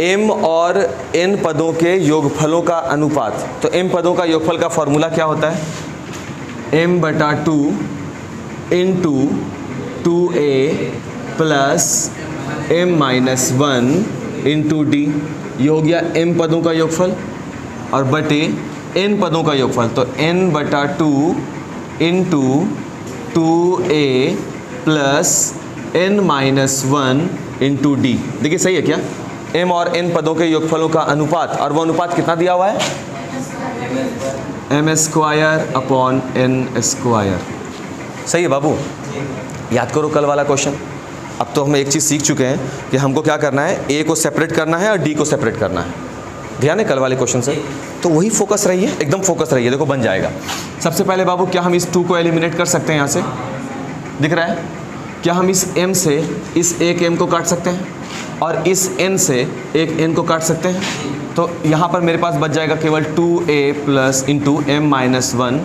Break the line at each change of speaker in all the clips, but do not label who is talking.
m और n पदों के योगफलों का अनुपात। तो m पदों का योगफल का फॉर्मूला क्या होता है? m/2 into 2a plus m-1 into d। ये हो गया m पदों का योगफल और बटे n पदों का योगफल। तो n/2 into 2a plus n-1 into d। देखिए सही है क्या? m और n पदों के योगफलों का अनुपात, और वो अनुपात कितना दिया हुआ है? m²/n²। सही है बाबू? याद करो कल वाला क्वेश्चन। अब तो हम एक चीज़ सीख चुके हैं कि हमको क्या करना है, a को सेपरेट करना है और d को सेपरेट करना है। ध्यान है कल वाले क्वेश्चन से? तो वही फोकस रहिए, एकदम फोकस रहिए। देखो बन जाएगा। सबसे पहले बाबू, क्या हम इस 2 को एलिमिनेट कर सकते हैं? यहाँ से दिख रहा है क्या? हम इस m से इस एक m को काट सकते हैं और इस n से एक n को काट सकते हैं। तो यहाँ पर मेरे पास बच जाएगा केवल 2a plus into m-1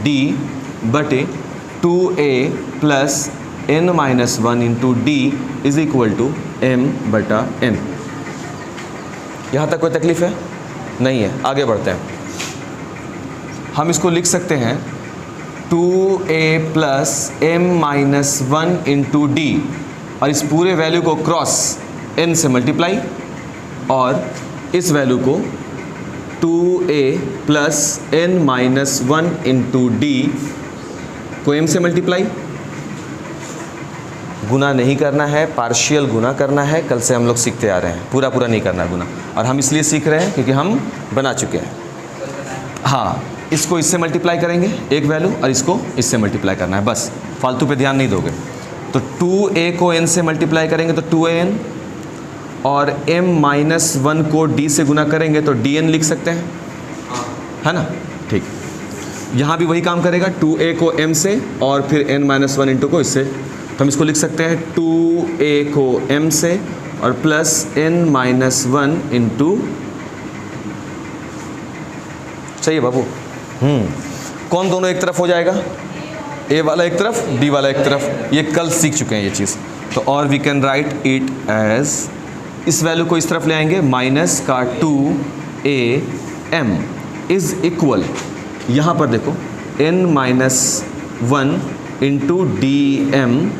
d बटे 2a plus n-1 into d is equal to m/n। यहाँ तक कोई तकलीफ है? नहीं है। आगे बढ़ते हैं। हम इसको लिख सकते हैं 2a plus m-1 into d, और इस पूरे वैल्यू को क्रॉस n से मल्टीप्लाई, और इस वैल्यू को 2a plus n-1 into d को m से मल्टीप्लाई। गुना नहीं करना है, पार्शियल गुना करना है। कल से हम लोग सीखते आ रहे हैं, पूरा पूरा नहीं करना है गुना। और हम इसलिए सीख रहे हैं क्योंकि हम बना चुके हैं। हाँ, इसको इससे मल्टीप्लाई करेंगे एक वैल्यू, और इसको इससे मल्टीप्लाई करना है, बस। फालतू पे ध्यान नहीं दोगे। तो 2a को n से मल्टीप्लाई करेंगे तो 2an, और m-1 को d से गुना करेंगे तो dn लिख सकते हैं, है ना? ठीक। यहाँ भी वही काम करेगा, 2a को m से और फिर n-1 इंटू को इससे। तो हम इसको लिख सकते हैं 2a को m से और प्लस n-1 इंटू। सही है बाबू? कौन दोनों एक तरफ हो जाएगा? a वाला एक तरफ, d वाला एक तरफ। ये कल सीख चुके हैं ये चीज़। तो और we can write it as, इस वैल्यू को इस तरफ ले आएंगे, माइनस का 2am इज इक्वल, यहाँ पर देखो n-1 into dm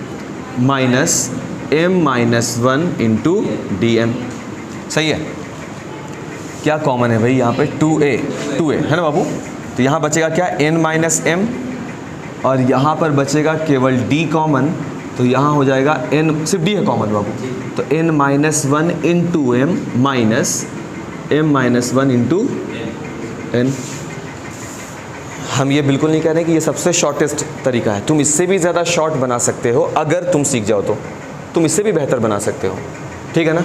minus m-1 into dm। सही है? क्या कॉमन है भाई यहाँ पे? 2a है ना बाबू? तो यहाँ बचेगा क्या? n-m, और यहाँ पर बचेगा केवल d कॉमन। तो यहाँ हो जाएगा n, सिर्फ d है कॉमन बाबू। तो n-1 into m minus m-1 into n। हम ये बिल्कुल नहीं कह रहे कि ये सबसे शॉर्टेस्ट तरीका है। तुम इससे भी ज़्यादा शॉर्ट बना सकते हो अगर तुम सीख जाओ तो। तुम इससे भी बेहतर बना सकते हो, ठीक है ना?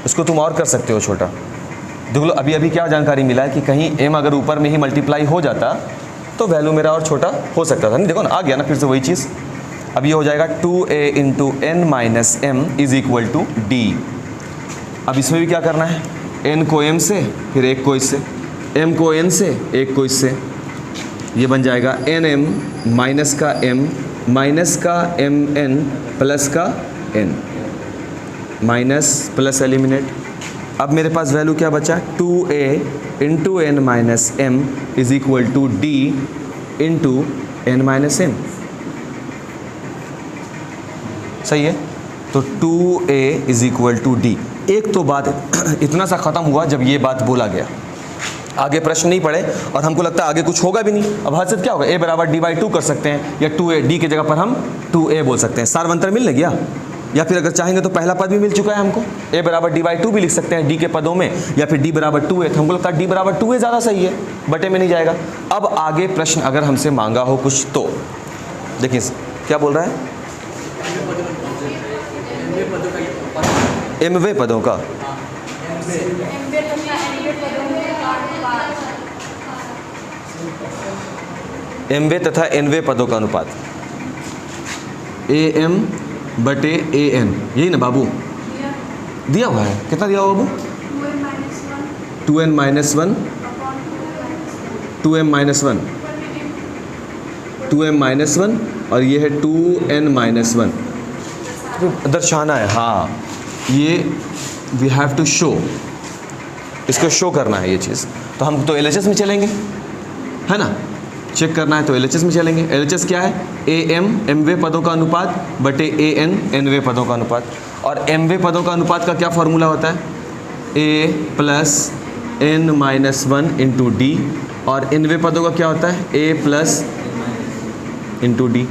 उसको तुम और कर सकते हो छोटा। देख लो अभी अभी क्या जानकारी मिला है कि कहीं m अगर ऊपर में ही मल्टीप्लाई हो जाता तो वैल्यू मेरा और छोटा हो सकता था। नहीं, देखो ना, आ गया ना फिर से वही चीज़। अब ये हो जाएगा 2a into n-m is equal to d। अब इसमें भी क्या करना है? n को m से, फिर एक को इससे, m को n से, एक को इससे। ये बन जाएगा nm माइनस का m माइनस का mn प्लस का n, माइनस प्लस एलिमिनेट। अब मेरे पास वैल्यू क्या बचा? 2a into n-m is equal to d into n-m। सही है? तो 2a is equal to d। एक तो बात इतना सा ख़त्म हुआ जब ये बात बोला गया। आगे प्रश्न नहीं पड़े और हमको लगता है आगे कुछ होगा भी नहीं। अब हद क्या होगा? a बराबर d/2 कर सकते हैं, या 2a, d की जगह पर हम 2a बोल सकते हैं। सार्वंतर मिल गया, या फिर अगर चाहेंगे तो पहला पद भी मिल चुका है हमको। a बराबर d/2 भी लिख सकते हैं d के पदों में, या फिर d बराबर 2a। तो हमको लगता है d बराबर 2a ज़्यादा सही है, बटे में नहीं जाएगा। अब आगे प्रश्न अगर हमसे मांगा हो कुछ तो देखिए क्या बोल रहा है? mवें पदों का mवें तथा nवें पदों का अनुपात am बटे an, यही ना बाबू? दिया हुआ है। कितना दिया हुआ बाबू? 2n-1 2m-1 और ये है 2n-1 दर्शाना है। हाँ, ये वी हैव टू शो इसको शो करना है ये चीज़, तो हम तो LHS में चलेंगे, है ना। चेक करना है तो LHS में चलेंगे। LHS क्या है? AM mवें पदों का अनुपात बटे AN nवें पदों का अनुपात। और mवें पदों का अनुपात का क्या फॉर्मूला होता है? A plus n minus 1 into D. और nवें पदों का क्या होता है? A plus into D.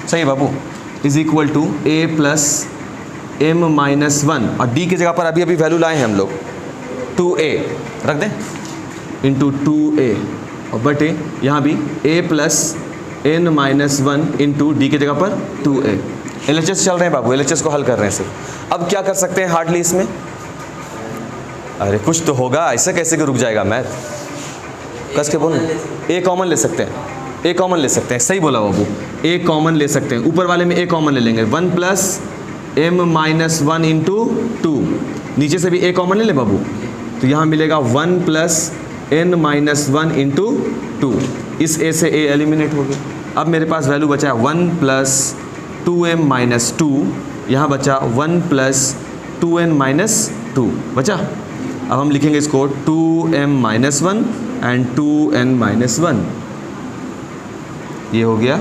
सही है बाबू, is equal to A plus m minus 1 और d की जगह पर अभी अभी वैल्यू लाए हैं हम लोग 2A रख दें इंटू 2A और बटे यहाँ भी A plus n minus 1 into D की जगह पर 2A। LHS चल रहे हैं बाबू, LHS को हल कर रहे हैं सिर्फ। अब क्या कर सकते हैं हार्डली इसमें? अरे कुछ तो होगा, ऐसा कैसे कि रुक जाएगा मैथ? कस के बोल, A कॉमन ले सकते हैं, A कॉमन ले सकते हैं। सही बोला बाबू, A कॉमन ले सकते हैं। ऊपर वाले में A कॉमन ले लेंगे, 1 प्लस m माइनस 1 इंटू 2। नीचे से भी A कॉमन ले ले बाबू, तो यहाँ मिलेगा 1 प्लस n माइनस 1 इंटू 2। इस A से A एलिमिनेट हो गया। अब मेरे पास वैल्यू बचा 1 प्लस 2m माइनस 2, यहाँ बचा 1 प्लस 2n माइनस 2 बचा। अब हम लिखेंगे इसको 2m minus 1 and 2n minus 1। ये हो गया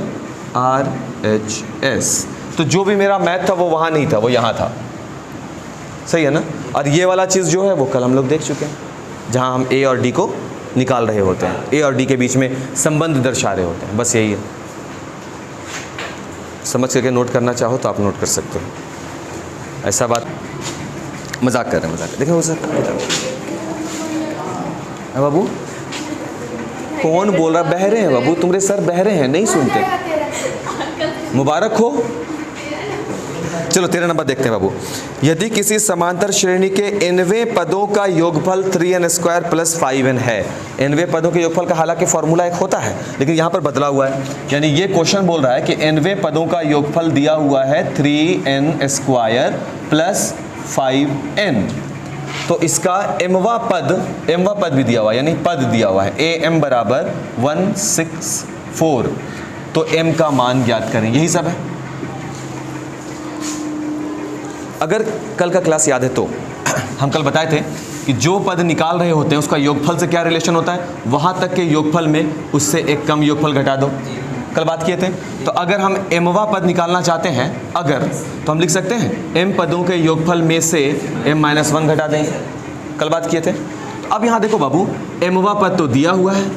RHS। तो जो भी मेरा मैथ था वो वहाँ नहीं था, वो यहाँ था। सही है ना। और ये वाला चीज़ जो है वो कल हम लोग देख चुके हैं, जहाँ हम A और D को निकाल रहे होते हैं, A और D के बीच में संबंध दर्शा रहे होते हैं। बस यही है, समझ करके नोट करना चाहो तो आप नोट कर सकते हो। ऐसा बात, मजाक कर रहे हैं, मजाक देखें वो सर। बाबू कौन बोल रहा? बहरे हैं बाबू, तुम्हारे सर बहरे हैं, नहीं सुनते। मुबारक हो। चलो 13 नंबर देखते हैं बाबू। यदि किसी समांतर श्रेणी के nवें पदों का योगफल 3n स्क्वायर प्लस 5n है। nवें पदों के योगफल का हालांकि फॉर्मूला एक होता है, लेकिन यहाँ पर बदला हुआ है। यानी ये क्वेश्चन बोल रहा है कि nवें पदों का योगफल दिया हुआ है 3n स्क्वायर प्लस 5n। तो इसका mवा पद भी दिया हुआ है, यानी पद दिया हुआ है am बराबर 164। तो m का मान ज्ञात करें, यही सब है। अगर कल का क्लास याद है तो हम कल बताए थे कि जो पद निकाल रहे होते हैं उसका योगफल से क्या रिलेशन होता है, वहाँ तक के योगफल में उससे एक कम योगफल घटा दो। कल बात किए थे। तो अगर हम mवा पद निकालना चाहते हैं अगर, तो हम लिख सकते हैं m पदों के योगफल में से m-1 घटा देंगे। कल बात किए थे। तो अब यहाँ देखो बाबू, mवा पद तो दिया हुआ है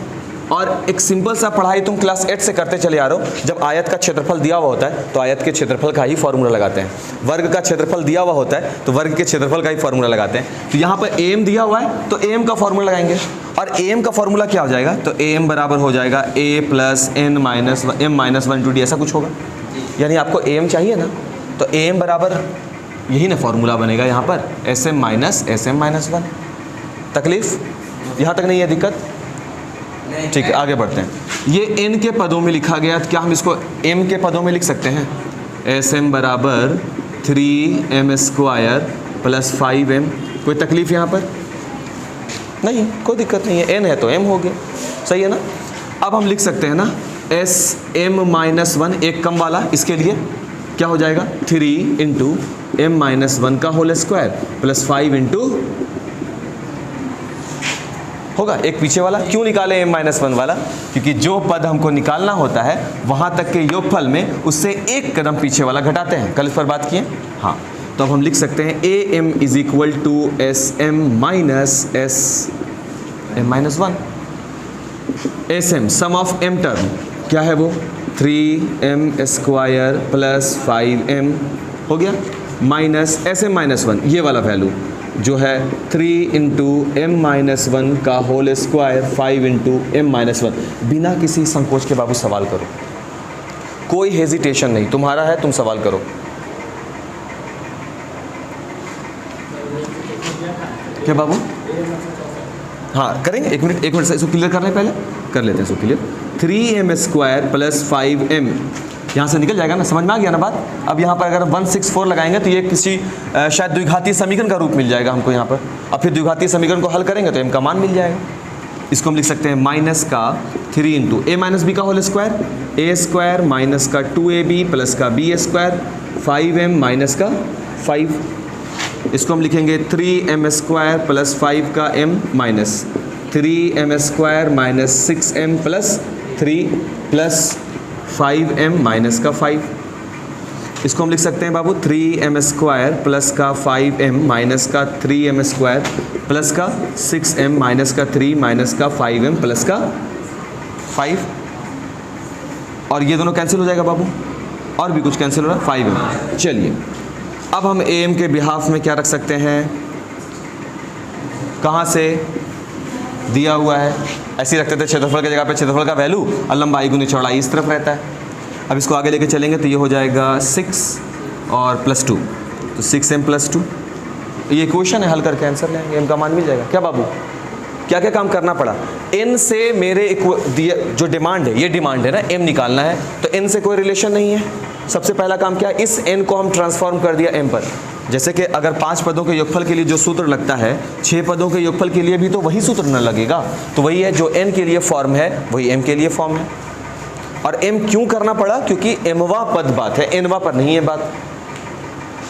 और एक सिंपल सा पढ़ाई तुम क्लास 8 से करते चले आ रहे हो। जब आयत का क्षेत्रफल दिया हुआ होता है तो आयत के क्षेत्रफल का ही फॉर्मूला लगाते हैं। वर्ग का क्षेत्रफल दिया हुआ होता है तो वर्ग के क्षेत्रफल का ही फॉर्मूला लगाते हैं। तो यहाँ पर am दिया हुआ है तो am का फॉर्मूला लगाएंगे। और am का फॉर्मूला क्या हो जाएगा? तो am बराबर हो जाएगा a plus n minus m-1 to D, ऐसा कुछ होगा। यानी आपको am चाहिए ना, तो am बराबर यही ना फॉर्मूला बनेगा यहाँ पर, sm माइनस sm-1। तकलीफ यहाँ तक नहीं है, दिक्कत? ठीक है, आगे बढ़ते हैं। ये n के पदों में लिखा गया, तो क्या हम इसको m के पदों में लिख सकते हैं? sm बराबर 3m स्क्वायर प्लस 5m। कोई तकलीफ यहाँ पर? नहीं, कोई दिक्कत नहीं है, n है तो m हो गया। सही है ना। अब हम लिख सकते हैं ना sm-1, एक कम वाला, इसके लिए क्या हो जाएगा? 3 इंटू m-1 का होल स्क्वायर प्लस 5 इंटू होगा एक पीछे वाला। क्यों निकाले m-1 वाला? क्योंकि जो पद हमको निकालना होता है वहाँ तक के योगफल में उससे एक कदम पीछे वाला घटाते हैं। कल इस पर बात किए। हाँ, तो अब हम लिख सकते हैं am is equal to sm minus m-1। sm sum of m term क्या है वो? 3m स्क्वायर प्लस 5m हो गया, माइनस sm-1 ये वाला वैल्यू जो है 3 इंटू m-1 का होल स्क्वायर 5 इंटू m-1। बिना किसी संकोच के बाबू सवाल करो, कोई हेजिटेशन नहीं, तुम्हारा है, तुम सवाल करो। क्या बाबू? हाँ करेंगे, एक मिनट इसको क्लियर करना है, पहले कर लेते हैं इसको clear. 3m square plus 5m यहाँ से निकल जाएगा ना, समझ में आ गया ना बात। अब यहाँ पर अगर 164 लगाएंगे तो ये किसी शायद द्विघातीय समीकरण का रूप मिल जाएगा हमको यहाँ पर। अब फिर द्विघातीय समीकरण को हल करेंगे तो m का मान मिल जाएगा। इसको हम लिख सकते हैं माइनस का 3 इंटू a माइनस बी का whole square, a square minus का 2ab प्लस का b स्क्वायर 5m माइनस का 5। इसको हम लिखेंगे 3m² प्लस 5 का m minus 3m² minus 6m plus 3 plus 5m minus का 5। इसको हम लिख सकते हैं बाबू 3m² प्लस का 5m माइनस का 3m² प्लस का 6m माइनस का 3 माइनस का 5m प्लस का 5, और ये दोनों कैंसिल हो जाएगा बाबू, और भी कुछ कैंसिल हो रहा है 5m। चलिए अब हम am के बिहाफ में क्या रख सकते हैं, कहाँ से दिया हुआ है, ऐसे ही रखते थे क्षेत्रफल की जगह पे क्षेत्रफल का वैल्यू और लंबाई गुनी चौड़ाई इस तरफ रहता है। अब इसको आगे लेके चलेंगे तो ये हो जाएगा 6 और प्लस 2, तो 6m प्लस 2। ये क्वेश्चन है, हल करके आंसर लेंगे, m का मान मिल जाएगा। क्या बाबू, क्या क्या काम करना पड़ा, n से मेरे जो डिमांड है, ये डिमांड है ना, m निकालना है, तो n से कोई रिलेशन नहीं है। सबसे पहला काम क्या है, इस n को हम ट्रांसफॉर्म कर दिया m पर। जैसे कि अगर 5 पदों के योगफल के लिए जो सूत्र लगता है, 6 पदों के योगफल के लिए भी तो वही सूत्र न लगेगा, तो वही है जो n के लिए फॉर्म है वही m के लिए फॉर्म है। और m क्यों करना पड़ा, क्योंकि mवा पद बात है, nवा पर नहीं है बात।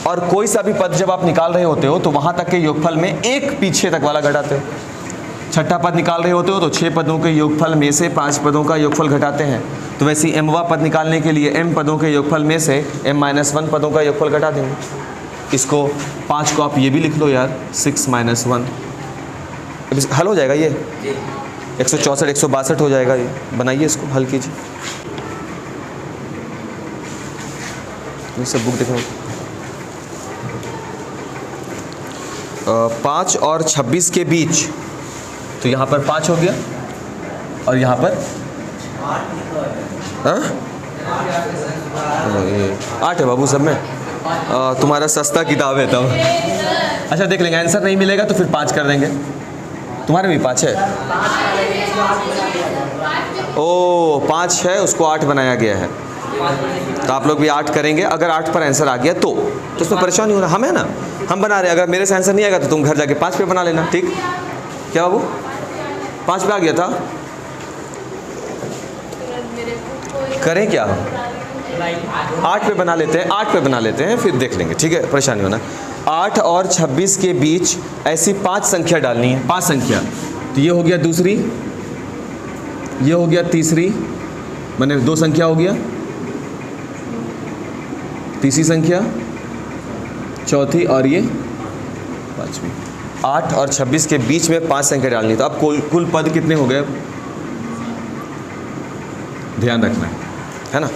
और कोई सा भी पद जब आप निकाल रहे होते हो तो वहां तक के योगफल में एक पीछे तक वाला घटाते हो। छठा पद निकाल रहे होते हो तो 6 पदों के योगफल में से 5 पदों का योगफल घटाते हैं, तो वैसे ही mवा पद निकालने के लिए m पदों के योगफल में से m-1 पदों का योगफल घटा देंगे। इसको 5 को आप ये भी लिख लो यार, 6-1, हल हो जाएगा, ये 164 162 हो जाएगा। ये बनाइए, इसको हल कीजिए, ये सब बुक दिखाओ। 5 और 26 के बीच, तो यहाँ पर 5 हो गया और यहाँ पर 8 है बाबू सब में। तुम्हारा सस्ता किताब है तब। अच्छा देख लेंगे, आंसर नहीं मिलेगा तो फिर 5 कर देंगे। तुम्हारे भी 5 है, ओ 5 है, उसको 8 बनाया गया है, तो आप लोग भी 8 करेंगे। अगर 8 पर आंसर आ गया तो उसमें परेशान नहीं होना, हम है ना, हम बना रहे हैं। अगर मेरे से आंसर नहीं आएगा तो तुम घर जाके 5 पे बना लेना, ठीक। क्या बाबू, 5 पे आ गया था, करें क्या, 8 पे बना लेते हैं, 8 पे बना लेते हैं, फिर देख लेंगे, ठीक है, परेशानी होना। 8 और 26 के बीच ऐसी 5 संख्या डालनी है, 5 संख्या। तो ये हो गया दूसरी, ये हो गया तीसरी, मैंने 2 संख्या हो गया, तीसरी संख्या, चौथी और ये 5वीं। 8 और 26 के बीच में 5 संख्या डालनी। तो अब कुल पद कितने हो गए, ध्यान रखना है ना।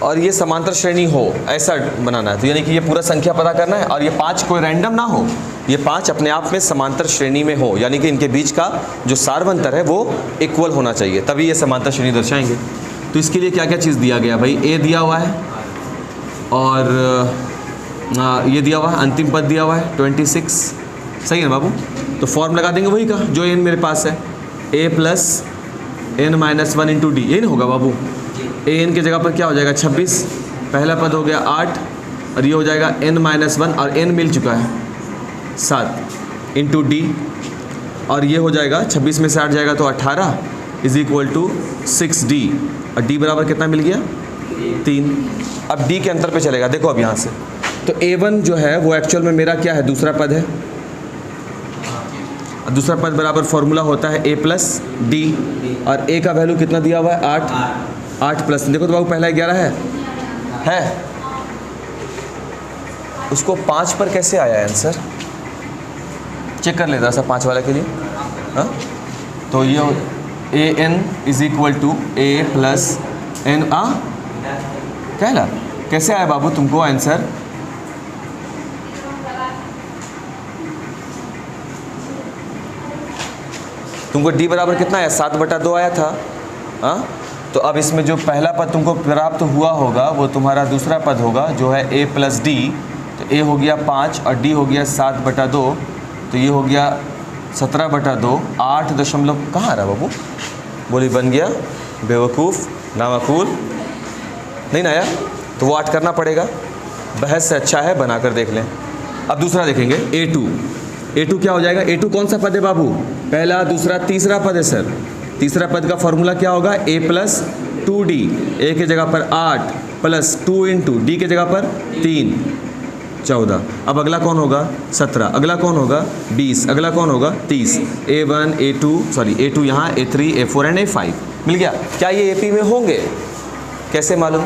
और ये समांतर श्रेणी हो ऐसा बनाना है, तो यानी कि ये पूरा संख्या पता करना है, और ये 5 कोई रैंडम ना हो, ये 5 अपने आप में समांतर श्रेणी में हो, यानी कि इनके बीच का जो सारवंतर है वो इक्वल होना चाहिए, तभी ये समांतर श्रेणी दर्शाएंगे। तो इसके लिए क्या क्या चीज़ दिया गया भाई, a दिया हुआ है और ये दिया हुआ है, अंतिम पद दिया हुआ है 26, सही है ना बाबू। तो फॉर्म लगा देंगे वही का जो n मेरे पास है, a plus n-1 into D, यही ना होगा बाबू। an की जगह पर क्या हो जाएगा 26, पहला पद हो गया 8 और ये हो जाएगा n-1 और n मिल चुका है 7 इंटू डी, और ये हो जाएगा 26 में से 8 जाएगा तो 18 इज इक्वल टू 6d, और d बराबर कितना मिल गया 3। अब d के अंतर पे चलेगा, देखो अब यहाँ से तो a1 जो है वो एक्चुअल में मेरा क्या है, दूसरा पद है, दूसरा पद बराबर फॉर्मूला होता है a प्लस डी, और a का वैल्यू कितना दिया हुआ है 8 प्लस, देखो तो बाबू पहला 11 है, उसको 5 पर कैसे आया आंसर, चेक कर लेता सा 5 वाला के लिए। हाँ, तो ये an is equal to a plus n, कहला कैसे आया बाबू तुमको आंसर, तुमको d बराबर कितना आया 7/2 आया था। हाँ, तो अब इसमें जो पहला पद तुमको प्राप्त हुआ होगा वो तुम्हारा दूसरा पद होगा जो है a प्लस डी, तो a हो गया 5 और d हो गया 7/2, तो ये हो गया 17/2, 8 दशमलव कहाँ आ रहा बाबू, बोली बन गया बेवकूफ़ नामाकूल, नहीं ना आया, तो वो 8 करना पड़ेगा, बहस से अच्छा है बना कर देख लें। अब दूसरा देखेंगे a2 क्या हो जाएगा, a2 कौन सा पद है बाबू, पहला दूसरा तीसरा पद है सर। तीसरा पद का फॉर्मूला क्या होगा, a प्लस 2d, a की जगह पर 8 प्लस 2 इंटू डी के जगह पर 3 14। अब अगला कौन होगा 17, अगला कौन होगा 20, अगला कौन होगा 30। A1 A2 यहाँ A3 A4 एंड A5 मिल गया। क्या ये AP में होंगे? कैसे मालूम?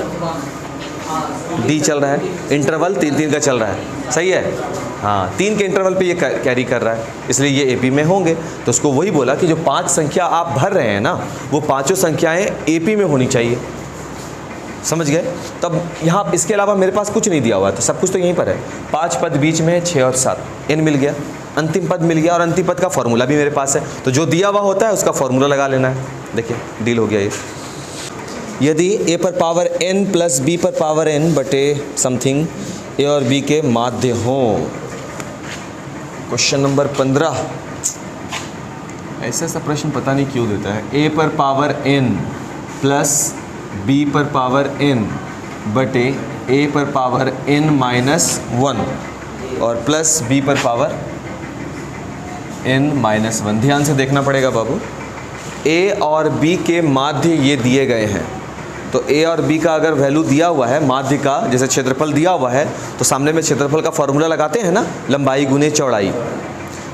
डी चल रहा है, इंटरवल 3-3 का चल रहा है, सही है। हाँ, 3 के इंटरवल पे ये कैरी कर रहा है, इसलिए ये AP में होंगे। तो उसको वही बोला कि जो 5 संख्या आप भर रहे हैं ना, वो पांचों संख्याएं AP में होनी चाहिए। समझ गए? तब यहाँ इसके अलावा मेरे पास कुछ नहीं दिया हुआ है, तो सब कुछ तो यहीं पर है। 5 पद बीच में है, 6 और 7, n मिल गया, अंतिम पद मिल गया, और अंतिम पद का फॉर्मूला भी मेरे पास है। तो जो दिया हुआ होता है उसका फॉर्मूला लगा लेना है। देखिए डील हो गया ये। यदि a पर पावर n प्लस b पर पावर n बटे समथिंग a और b के माध्य हों। Question number 15। ऐसा सा प्रश्न पता नहीं क्यों देता है। a पर पावर n प्लस b पर पावर n बटे a पर पावर n माइनस 1 और प्लस b पर पावर n माइनस 1। ध्यान से देखना पड़ेगा बाबू। a और b के माध्य ये दिए गए हैं, तो a और b का अगर वैल्यू दिया हुआ है, माध्य का जैसे क्षेत्रफल दिया हुआ है, तो सामने में क्षेत्रफल का फॉर्मूला लगाते हैं ना, लंबाई गुने चौड़ाई।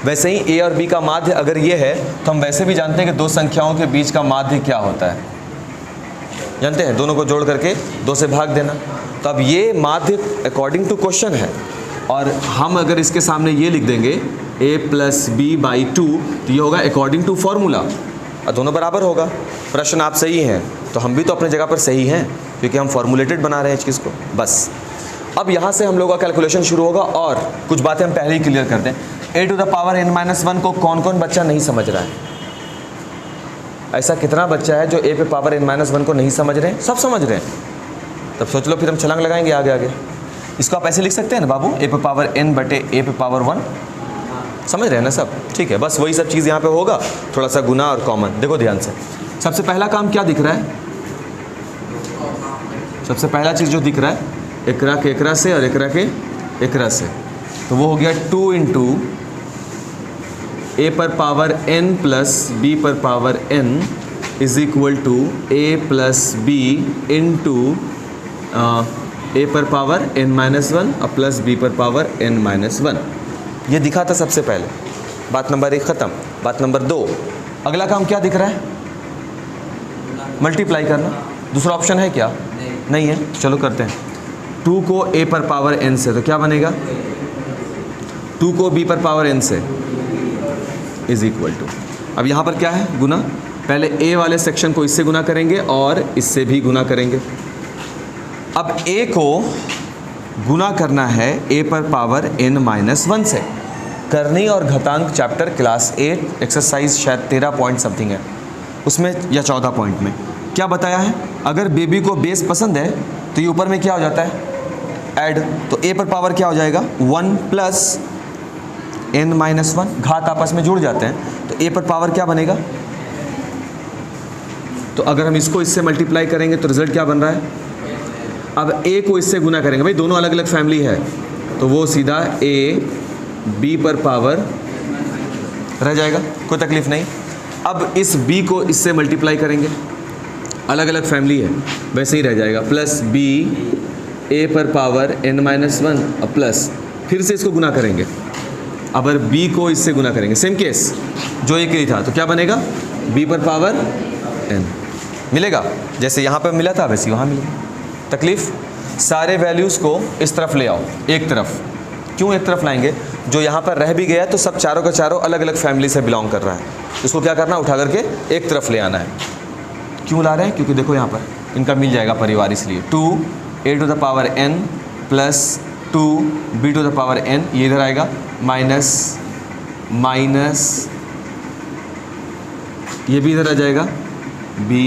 वैसे ही a और b का माध्य अगर ये है, तो हम वैसे भी जानते हैं कि दो संख्याओं के बीच का माध्य क्या होता है, जानते हैं, दोनों को जोड़ करके 2 से भाग देना। तो अब ये माध्य अकॉर्डिंग टू क्वेश्चन है, और हम अगर इसके सामने ये लिख देंगे a प्लस बी बाई 2, तो ये होगा अकॉर्डिंग टू फॉर्मूला, और दोनों बराबर होगा। प्रश्न आप सही हैं, तो हम भी तो अपने जगह पर सही हैं, क्योंकि हम फॉर्मुलेटेड बना रहे हैं इस चीज़ को। बस अब यहाँ से हम लोग का कैलकुलेशन शुरू होगा, और कुछ बातें हम पहले ही क्लियर कर दें। a to the power n minus 1 को कौन कौन बच्चा नहीं समझ रहा है? ऐसा कितना बच्चा है जो a पे पावर n माइनस 1 को नहीं समझ रहे हैं? सब समझ रहे हैं। तब सोच लो, फिर हम छलांग लगाएंगे आगे आगे। इसको आप ऐसे लिख सकते हैं ना बाबू, a पे पावर n बटे a पे पावर 1। समझ रहे हैं ना सब? ठीक है, बस वही सब चीज़ यहाँ पे होगा, थोड़ा सा गुना और कॉमन। देखो ध्यान से, सबसे पहला काम क्या दिख रहा है? सबसे पहला चीज़ जो दिख रहा है, एकरा के एकरा से और एकरा के एकरा से, तो वो हो गया 2 इंटू a पर पावर n प्लस b पर power n is equal to a plus b into a पर पावर n माइनस 1 और प्लस b पर पावर n माइनस 1। ये दिखा था सबसे पहले। बात नंबर 1 ख़त्म। बात नंबर 2, अगला काम क्या दिख रहा है? मल्टीप्लाई करना। दूसरा ऑप्शन है क्या? नहीं है। चलो करते हैं। 2 को a पर पावर n से, तो क्या बनेगा? 2 को b पर पावर n से इज इक्वल टू, अब यहाँ पर क्या है? गुना। पहले a वाले सेक्शन को इससे गुना करेंगे और इससे भी गुना करेंगे। अब a को गुना करना है a पर पावर n माइनस 1 से। करनी और घातांक चैप्टर क्लास 8 एक्सरसाइज शायद 13 पॉइंट समथिंग है उसमें, या 14 पॉइंट में क्या बताया है? अगर बेबी को बेस पसंद है तो ये ऊपर में क्या हो जाता है? ऐड। तो a पर पावर क्या हो जाएगा? 1 प्लस n माइनस 1, घात आपस में जुड़ जाते हैं, तो a पर पावर क्या बनेगा? तो अगर हम इसको इससे मल्टीप्लाई करेंगे तो रिजल्ट क्या बन रहा है? अब a को इससे गुना करेंगे, भाई दोनों अलग अलग फैमिली है, तो वो सीधा a b पर पावर रह जाएगा, कोई तकलीफ नहीं। अब इस b को इससे मल्टीप्लाई करेंगे, अलग अलग फैमिली है, वैसे ही रह जाएगा, प्लस b a पर पावर n माइनस 1 और प्लस, फिर से इसको गुना करेंगे। अब अगर b को इससे गुना करेंगे, सेम केस जो एक ही था, तो क्या बनेगा? b पर पावर n मिलेगा, जैसे यहाँ पर मिला था वैसे वहाँ मिलेगा। तकलीफ? सारे वैल्यूज़ को इस तरफ ले आओ, एक तरफ। क्यों एक तरफ लाएंगे? जो यहाँ पर रह भी गया तो सब चारों का चारों अलग अलग फैमिली से बिलोंग कर रहा है, उसको क्या करना? उठा करके एक तरफ ले आना है। क्यों ला रहे हैं? क्योंकि देखो यहाँ पर इनका मिल जाएगा परिवार, इसलिए 2 a to the power n plus 2 b to the power n, ये इधर आएगा, माइनस माइनस ये भी इधर आ जाएगा, b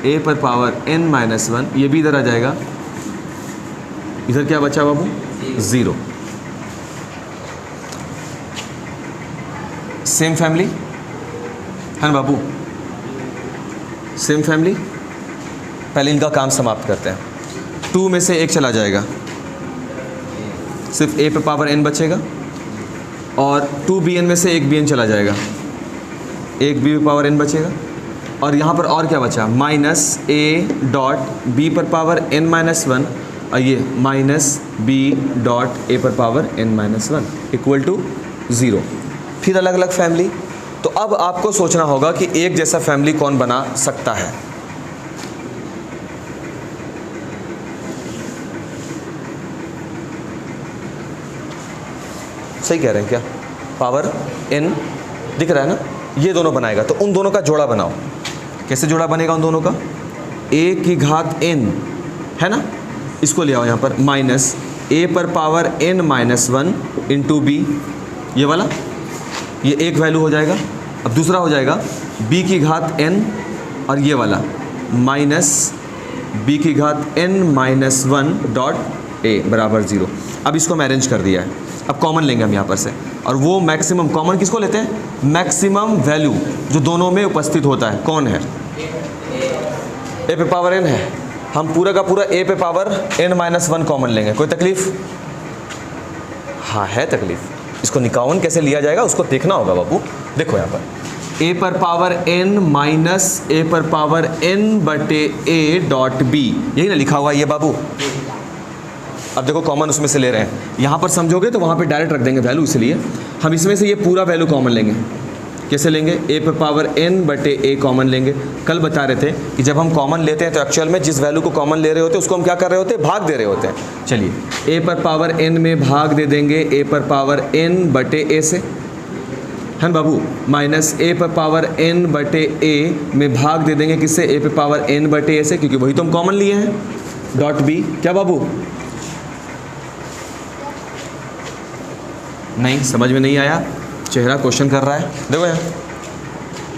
a पर पावर n माइनस 1, ये भी इधर आ जाएगा। इधर क्या बचा बाबू? 0। सेम फैमिली है ना बाबू? Same family. पहले इनका काम समाप्त करते हैं। 2 में से 1 चला जाएगा, सिर्फ a पे पावर n बचेगा, और 2bn में से 1 bn चला जाएगा, 1 b पे पावर n बचेगा, और यहाँ पर और क्या बचा, माइनस ए डॉट बी पर पावर n माइनस वन, और ये माइनस बी डॉट ए पर power n minus one equal to 0। फिर अलग अलग फैमिली। तो अब आपको सोचना होगा कि एक जैसा फैमिली कौन बना सकता है। सही कह रहे हैं क्या, पावर n दिख रहा है ना, ये दोनों बनाएगा। तो उन दोनों का जोड़ा बनाओ। कैसे जोड़ा बनेगा उन दोनों का, a की घात n है ना, इसको ले आओ यहाँ पर, माइनस a पर power n minus one into B, ये वाला, ये एक वैल्यू हो जाएगा। अब दूसरा हो जाएगा b की घात n, और ये वाला माइनस b की घात n minus one dot a बराबर 0। अब इसको हम अरेंज कर दिया है। अब कॉमन लेंगे हम यहाँ पर से, और वो मैक्सिमम कॉमन किसको लेते हैं, मैक्सिमम वैल्यू जो दोनों में उपस्थित होता है, कौन है, a पे पावर n है। हम पूरा का पूरा a पे power n minus one common लेंगे। कोई तकलीफ, हाँ है तकलीफ। इसको निकाउन कैसे लिया जाएगा उसको देखना होगा बाबू। देखो यहाँ पर a पर पावर n माइनस a पर पावर n बटे a डॉट b, यही ना लिखा हुआ है ये बाबू। अब देखो कॉमन उसमें से ले रहे हैं, यहाँ पर समझोगे तो वहाँ पे डायरेक्ट रख देंगे वैल्यू, इसलिए हम इसमें से ये पूरा वैल्यू कॉमन लेंगे। कैसे लेंगे, a पर पावर n बटे a कॉमन लेंगे। कल बता रहे थे कि जब हम कॉमन लेते हैं तो एक्चुअल में जिस वैल्यू को कॉमन ले रहे होते हैं उसको हम क्या कर रहे होते हैं, भाग दे रहे होते हैं। चलिए a पर पावर n में भाग दे देंगे a पर पावर n बटे a से, है ना बाबू, माइनस a पर पावर n बटे a में भाग दे देंगे किससे, a पर पावर n बटे a से, क्योंकि वही तो हम कॉमन लिए हैं, डॉट b। क्या बाबू, नहीं समझ में नहीं आया, चेहरा क्वेश्चन कर रहा है। देखो यहाँ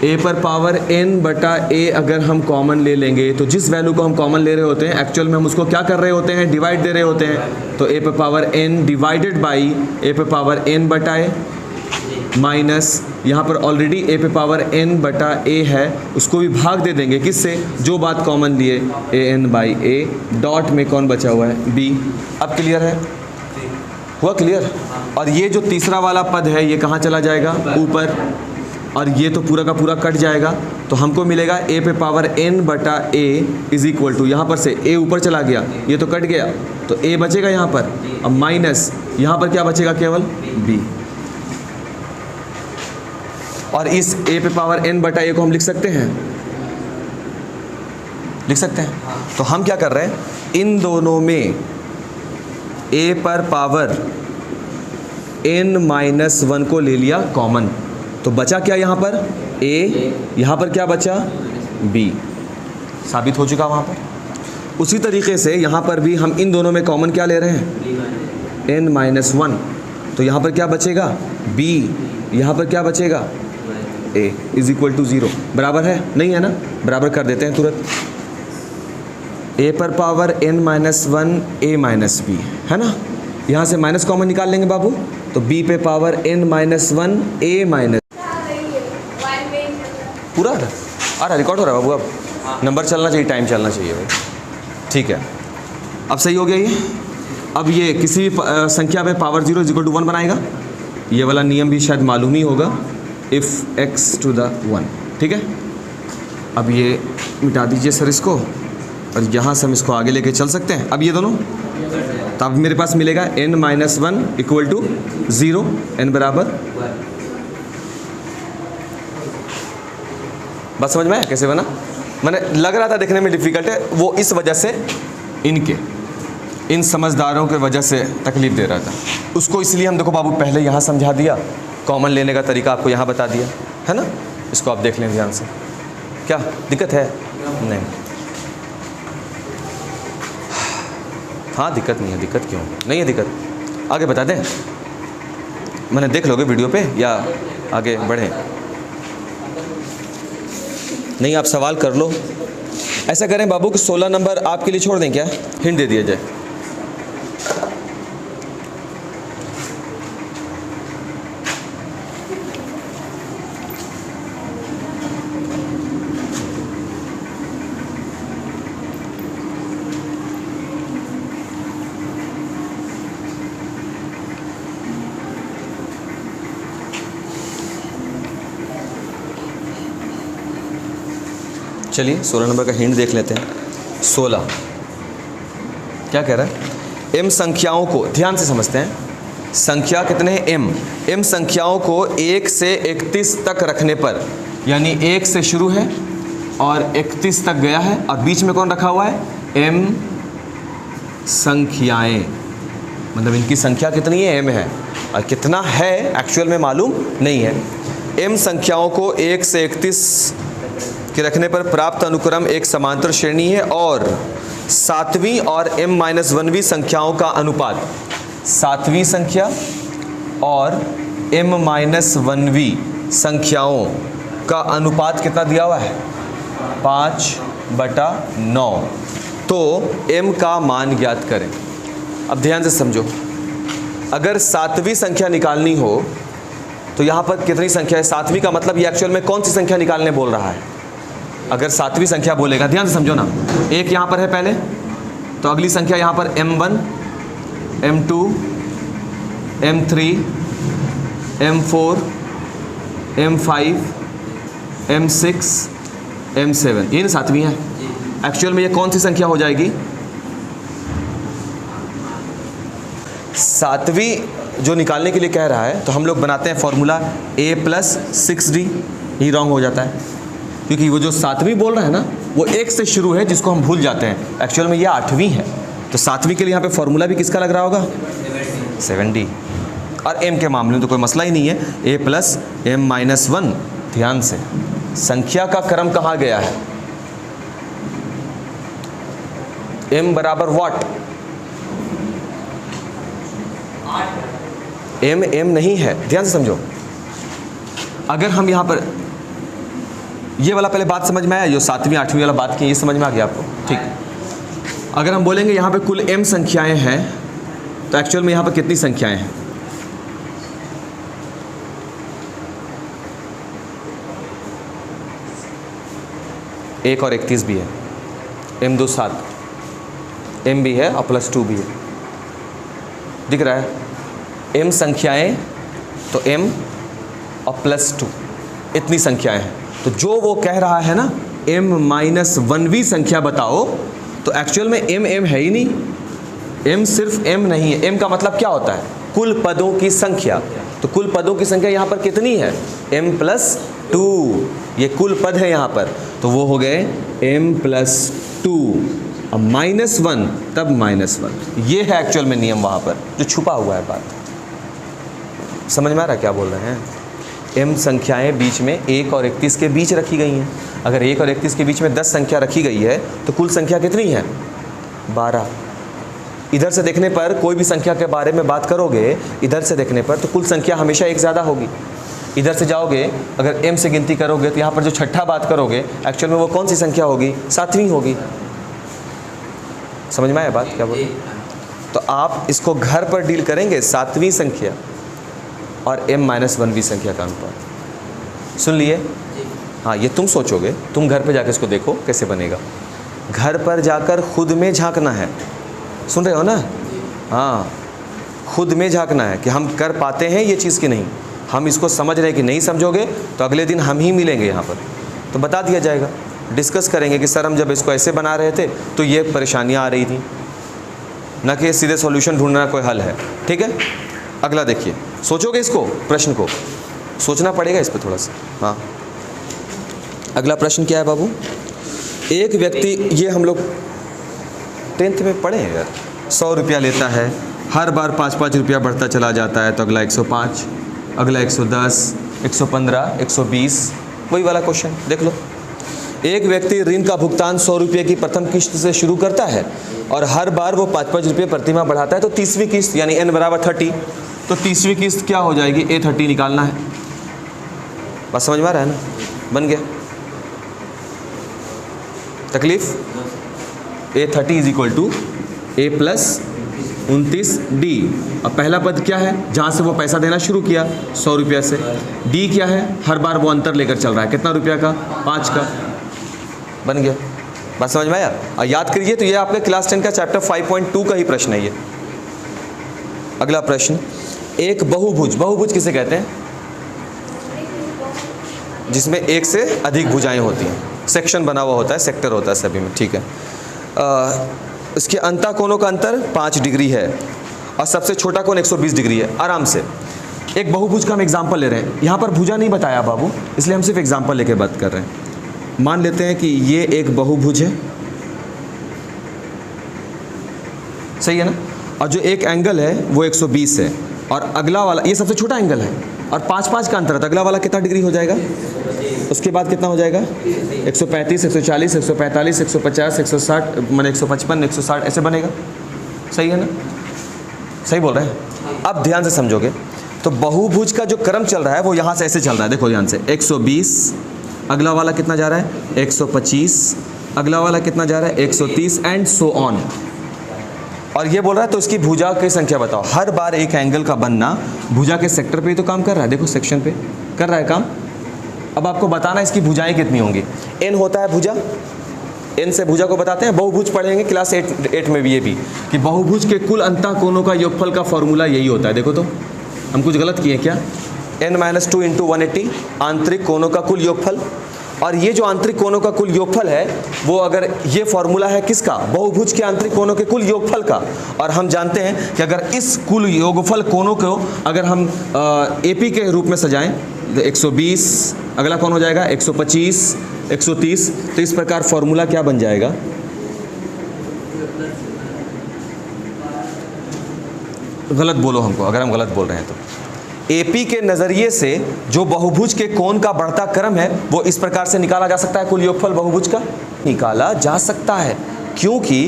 a पर पावर n बटा a अगर हम कॉमन ले लेंगे तो जिस वैल्यू को हम कॉमन ले रहे होते हैं एक्चुअल में हम उसको क्या कर रहे होते हैं, डिवाइड दे रहे होते हैं। तो a पर power n divided by a पर पावर n बटा a, माइनस यहाँ पर ऑलरेडी a पे पावर n बटा a है, उसको भी भाग दे देंगे किससे, जो बात कॉमन लिए, an बाई a, डॉट में कौन बचा हुआ है, b। अब क्लियर है, हुआ क्लियर। और ये जो तीसरा वाला पद है ये कहाँ चला जाएगा, ऊपर, और ये तो पूरा का पूरा कट जाएगा। तो हमको मिलेगा a पे पावर n बटा a इज इक्वल टू, यहाँ पर से a ऊपर चला गया, ये तो कट गया, तो a बचेगा यहाँ पर, अब माइनस यहाँ पर क्या बचेगा, केवल b। और इस a पे पावर n बटा a को हम लिख सकते हैं, लिख सकते हैं। तो हम क्या कर रहे हैं, इन दोनों में a पर पावर n माइनस वन को ले लिया कॉमन, तो बचा क्या यहाँ पर, a, यहाँ पर क्या बचा, b, साबित हो चुका वहाँ पर। उसी तरीके से यहाँ पर भी हम इन दोनों में कॉमन क्या ले रहे हैं, n माइनस वन, तो यहाँ पर क्या बचेगा, b, यहाँ पर क्या बचेगा, a इज इक्वल टू 0, बराबर है, नहीं है ना, बराबर कर देते हैं तुरंत। a पर power n minus one a minus B, है ना, यहाँ से माइनस कॉमन निकाल लेंगे बाबू, तो b पे power n minus one a minus, पूरा आ रहा, रिकॉर्ड हो रहा है बाबू, अब नंबर चलना चाहिए, टाइम चलना चाहिए भाई, ठीक है। अब सही हो गया ये। अब ये किसी भी संख्या में पावर 0 इज इक्वल टू 1 बनाएगा, ये वाला नियम भी शायद मालूम ही होगा, इफ़ x टू द 1, ठीक है। अब ये मिटा दीजिए सर इसको, और यहाँ से हम इसको आगे लेके चल सकते हैं। अब ये दोनों, तो अब मेरे पास मिलेगा n minus one equal to 0, n बराबर, बात समझ में आया कैसे बना। मैंने लग रहा था देखने में डिफ़िकल्ट है, वो इस वजह से इन समझदारों के वजह से तकलीफ़ दे रहा था उसको, इसलिए हम देखो बाबू पहले यहाँ समझा दिया, कॉमन लेने का तरीका आपको यहाँ बता दिया, है ना। इसको आप देख लें ध्यान से, क्या दिक्कत है, नहीं, हाँ दिक्कत नहीं है, दिक्कत क्यों नहीं है, दिक्कत आगे बता दें, मैंने देख लोगे वीडियो पे, या आगे बढ़ें, नहीं आप सवाल कर लो। ऐसा करें बाबू कि 16 नंबर आपके लिए छोड़ दें, क्या हिंट दे दिया जाए, चलिए 16 नंबर का हिंट देख लेते हैं। 16 क्या कह रहा है? m संख्याओं को, ध्यान से समझते हैं, संख्या कितने हैं? m संख्याओं को 1 से 31 तक रखने पर, यानी 1 से शुरू है और 31 तक गया है और बीच में कौन रखा हुआ है? m संख्याएं, मतलब इनकी संख्या कितनी है? m है, और कितना है एक्चुअल में मालूम नहीं है। m संख्याओं को 1 से 31 के रखने पर प्राप्त अनुक्रम एक समांतर श्रेणी है और 7वीं और m-1वीं संख्याओं का अनुपात, 7वीं संख्या और m-1वीं संख्याओं का अनुपात कितना दिया हुआ है? 5/9। तो m का मान ज्ञात करें। अब ध्यान से समझो, अगर 7वीं संख्या निकालनी हो तो यहाँ पर कितनी संख्या है? 7वीं का मतलब ये एक्चुअल में कौन सी संख्या निकालने बोल रहा है? अगर 7वीं संख्या बोलेगा, ध्यान से समझो ना, एक यहाँ पर है पहले, तो अगली संख्या यहाँ पर m1, m2, m3, m4, m5, m6, m7, ये 7वीं है। एक्चुअल में ये कौन सी संख्या हो जाएगी? 7वीं जो निकालने के लिए कह रहा है, तो हम लोग बनाते हैं formula a + 6d, he wrong हो जाता है क्योंकि वो जो 7वीं बोल रहा है ना, वो 1 से शुरू है जिसको हम भूल जाते हैं। एक्चुअल में ये 8वीं है, तो 7वीं के लिए यहाँ पे फॉर्मूला भी किसका लग रहा होगा? 7d। और m के मामले में तो कोई मसला ही नहीं है, a + m-1। ध्यान से, संख्या का क्रम कहाँ गया है? m बराबर व्हाट? m नहीं है, ध्यान से समझो। अगर हम यहाँ पर ये वाला पहले बात समझ में आया, जो 7वीं 8वीं वाला बात की, ये समझ में आ गया आपको? ठीक। अगर हम बोलेंगे यहाँ पे कुल m संख्याएं हैं, तो एक्चुअल में यहाँ पर कितनी संख्याएं हैं? एक और 31 भी है, m2 7, m भी है और +2 भी है, दिख रहा है? m संख्याएं तो m और +2, इतनी संख्याएं हैं। तो जो वो कह रहा है ना m-1वीं संख्या बताओ, तो एक्चुअल में m है ही नहीं, m सिर्फ m नहीं है। m का मतलब क्या होता है? कुल पदों की संख्या। तो कुल पदों की संख्या यहाँ पर कितनी है? m + 2, ये कुल पद है यहाँ पर, तो वो हो गए m + 2 और -1, तब -1। ये है एक्चुअल में नियम वहाँ पर जो छुपा हुआ है। बात समझ में आ रहा क्या बोल रहे हैं? m संख्याएं बीच में 1 और 31 के बीच रखी गई हैं। अगर 1 और 31 के बीच में 10 संख्या रखी गई है, तो कुल संख्या कितनी है? 12। इधर से देखने पर कोई भी संख्या के बारे में बात करोगे, इधर से देखने पर, तो कुल संख्या हमेशा एक ज़्यादा होगी। इधर से जाओगे, अगर m से गिनती करोगे, तो यहाँ पर जो छठा बात करोगे, एक्चुअल में वो कौन सी संख्या होगी? 7वीं होगी। समझ में आया बात क्या बोल? तो आप इसको घर पर डील करेंगे, 7वीं संख्या और m-1वीं संख्या का अनुपात। सुन लिए? हाँ, ये तुम सोचोगे, तुम घर पे जाकर इसको देखो कैसे बनेगा। घर पर जाकर खुद में झांकना है, सुन रहे हो ना? हाँ, खुद में झांकना है कि हम कर पाते हैं ये चीज़ कि नहीं, हम इसको समझ रहे हैं कि नहीं। समझोगे तो अगले दिन हम ही मिलेंगे यहाँ पर, तो बता दिया जाएगा, डिस्कस करेंगे कि सर हम जब इसको ऐसे बना रहे थे तो ये परेशानियाँ आ रही थी, ना कि सीधे सॉल्यूशन ढूंढना कोई हल है। ठीक है, अगला देखिए, सोचोगे इसको, प्रश्न को सोचना पड़ेगा इस पर थोड़ा सा। हाँ, अगला प्रश्न क्या है बाबू? एक व्यक्ति, ये हम लोग 10th में पढ़े हैं यार, 100 रुपया लेता है, हर बार 5-5 रुपया बढ़ता चला जाता है, तो अगला 105, अगला 110, 115, 120, वही वाला क्वेश्चन देख लो। एक व्यक्ति ऋण का भुगतान 100 रुपये की प्रथम किस्त से शुरू करता है और हर बार वो 5-5 रुपये प्रति माह बढ़ाता है, तो 30वीं किस्त यानी n = 30, तो 30वीं किस्त क्या हो जाएगी? A30 निकालना है। बात समझ में आ रहा है ना? बन गया तकलीफ? A30 = A + 29D। अब पहला पद क्या है? जहाँ से वो पैसा देना शुरू किया 100 रुपया से। D क्या है? हर बार वो अंतर लेकर चल रहा है, कितना रुपया का? 5 का। बन गया। बात समझ में आया? और याद करिए, तो ये आपके क्लास 10 का चैप्टर 5.2 का ही प्रश्न है ये। अगला प्रश्न, एक बहुभुज, बहुभुज किसे कहते हैं? जिसमें एक से अधिक भुजाएं होती हैं। सेक्शन बना हुआ होता है, सेक्टर होता है सभी में, ठीक है। इसके अंतः कोणों का अंतर 5 डिग्री है और सबसे छोटा कोण 120 डिग्री है। आराम से एक बहुभुज का हम एग्जाम्पल ले रहे हैं। यहाँ पर भुजा नहीं बताया बाबू, इसलिए हम सिर्फ एग्जाम्पल लेके बात कर रहे हैं। मान लेते हैं कि ये एक बहुभुज है, सही है ना, और जो एक एंगल है वो 120 है और अगला वाला ये सबसे छोटा एंगल है और 5 का अंतर है, तो अगला वाला कितना डिग्री हो जाएगा, उसके बाद कितना हो जाएगा 135, 140, 145, 150, 160, मैंने 155, 160 ऐसे बनेगा, सही है ना, सही बोल रहे हैं। अब ध्यान से समझोगे तो बहुभुज का जो क्रम चल रहा है वो यहाँ से ऐसे चल रहा है, देखो ध्यान से, 120, अगला वाला कितना जा रहा है 125, अगला वाला कितना जा रहा है 130 एंड सो ऑन। और ये बोल रहा है तो इसकी भुजा की संख्या बताओ। हर बार एक एंगल का बनना भुजा के सेक्टर पे ही तो काम कर रहा है, देखो सेक्शन पे कर रहा है काम। अब आपको बताना है इसकी भुजाएं कितनी होंगी। n होता है भुजा, n से भुजा को बताते हैं। बहुभुज पढ़ेंगे क्लास 8 में भी ये भी कि बहुभुज के कुल अंतः कोणों का योगफल का फॉर्मूला यही होता है। देखो तो हम कुछ गलत किए क्या, n-2 × 180 आंतरिक कोणों का कुल योगफल। और ये जो आंतरिक कोणों का कुल योगफल है वो अगर ये फॉर्मूला है किसका, बहुभुज के आंतरिक कोणों के कुल योगफल का। और हम जानते हैं कि अगर इस कुल योगफल कोणों को अगर हम AP के रूप में सजाएं तो 120, अगला कौन हो जाएगा 125, 130, तो इस प्रकार फॉर्मूला क्या बन जाएगा, गलत बोलो हमको अगर हम गलत बोल रहे हैं तो। AP के नज़रिए से जो बहुभुज के कोण का बढ़ता क्रम है वो इस प्रकार से निकाला जा सकता है, कुल योगफल बहुभुज का निकाला जा सकता है, क्योंकि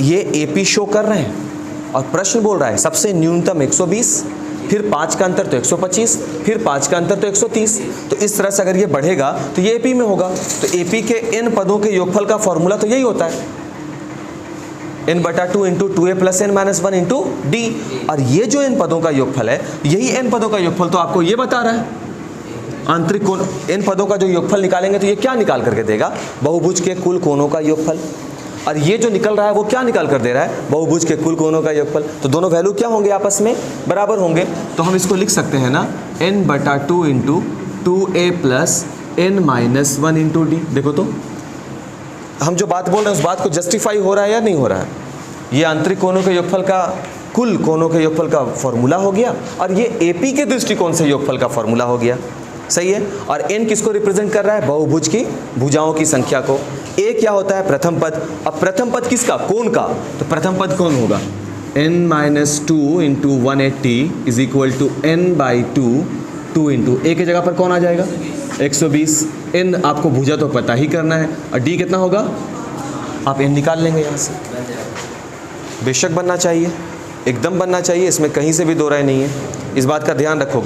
ये AP शो कर रहे हैं और प्रश्न बोल रहा है सबसे न्यूनतम 120, फिर 5 का अंतर तो 125, फिर 5 का अंतर तो 130। तो इस तरह से अगर ये बढ़ेगा तो ये AP में होगा। तो AP के n पदों के योगफल का फॉर्मूला तो यही होता है, n/2 × 2a + n-1 × d। और ये जो n पदों का योगफल है, यही n पदों का योगफल तो आपको ये बता रहा है आंतरिक कोण। n पदों का जो योगफल निकालेंगे तो ये क्या निकाल करके देगा, बहुभुज के कुल कोणों का योगफल। और ये जो निकल रहा है वो क्या निकाल कर दे रहा है, बहुभुज के कुल कोणों का योगफल। तो दोनों वैल्यू क्या होंगे, आपस में बराबर होंगे। तो हम इसको लिख सकते हैं ना n/2 × 2a + n-1 × d। देखो तो हम जो बात बोल रहे हैं उस बात को जस्टिफाई हो रहा है या नहीं हो रहा है। ये आंतरिक कोणों के योगफल का कुल कोणों के योगफल का फॉर्मूला हो गया और ये AP के दृष्टिकोण से योगफल का फॉर्मूला हो गया, सही है। और n किसको रिप्रेजेंट कर रहा है, बहुभुज की भुजाओं की संख्या को। a क्या होता है, प्रथम पद। अब प्रथम पद किसका, कोण का, तो प्रथम पद कौन होगा, n-2 × 180 = n/2, 2 × a की जगह पर कौन आ जाएगा 120। n आपको भुजा तो पता ही करना है और d कितना होगा, आप n निकाल लेंगे यहाँ से। बेशक बनना चाहिए, एकदम बनना चाहिए, इसमें कहीं से भी दो राय नहीं है, इस बात का ध्यान रखोगे।